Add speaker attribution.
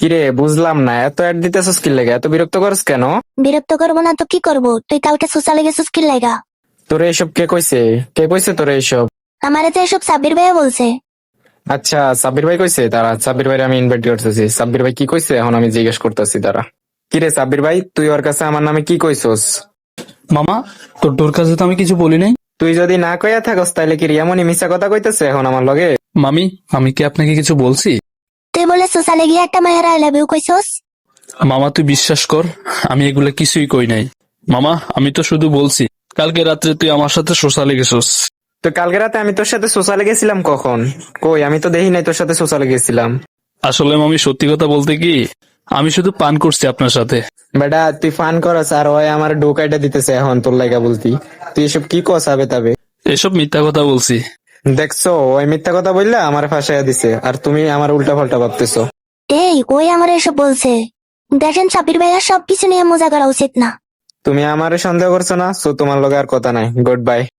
Speaker 1: কিরে বুঝলাম না, এত অ্যাড দিতেছস কি লেগে? এত বিরক্ত করস কেন?
Speaker 2: বিরক্ত করবো না তো কি করবো? তুই কালকে সোশ্যালে গেছিস কি লাগা?
Speaker 1: তোরে এসব কে কইছে? কে কইছে তোরে এসব?
Speaker 2: আমারে তো এসব সাব্বির ভাইয়া বলছে।
Speaker 1: আচ্ছা, সাব্বির ভাই কইছে? তারা সাব্বির ভাই আমি ইনভাইট করতেছি। সাব্বির ভাই কি কইছে এখন আমি জিজ্ঞেস করতেছি। তারা কিরে সাব্বির ভাই, তুই ওর কাছে আমার নামে কি কইছস?
Speaker 3: মামা, তোর কাছে তো আমি কিছু বলি নাই।
Speaker 1: তুই যদি না কইয়া থাকস তাইলে কি এমনই মিছা কথা কইতেছে এখন আমার লগে?
Speaker 3: মামি, আমি কি আপনাকে কিছু বলছি?
Speaker 2: তুই বলে সোশ্যালে গিয়ে একটা মায়ের আই লাভ ইউ কইছস।
Speaker 3: মামা, তুই বিশ্বাস কর, আমি এগুলা কিছুই কই নাই। মামা, আমি তো শুধু বলছি কালকে রাত্রে তুই আমার সাথে সোশ্যালে গেছস।
Speaker 1: তো কালকে রাতে আমি তোর সাথে সোশ্যালে গেছিলাম কখন? কই, আমি তো দেখি নাই তোর সাথে সোশ্যালে গেছিলাম।
Speaker 3: আসলে মামি, সত্যি কথা বলতে কি, আমি শুধু পান করছি আপনার সাথে।
Speaker 1: বেটা তুই ফান করস আর ওই আমার ডোকাইটা দিতেছে এখন তোর লাগা বলতি। তুই এসব কি কস আবে তবে?
Speaker 3: এসব মিথ্যা কথা বলছি।
Speaker 1: দেখছো, ওই মিথ্যা কথা বললে আমার ফাঁসাইয়া দিছে আর তুমি আমার উল্টা পাল্টা ভাবতেছো।
Speaker 2: এই ওই আমার এসব বলছে। দেখেন সাব্বির ভাইয়া সবকিছু নিয়ে মজা করা উচিত না।
Speaker 1: তুমি আমারে সন্দেহ করছো না, সো তোমার লগে আর কথা নাই। Good bye.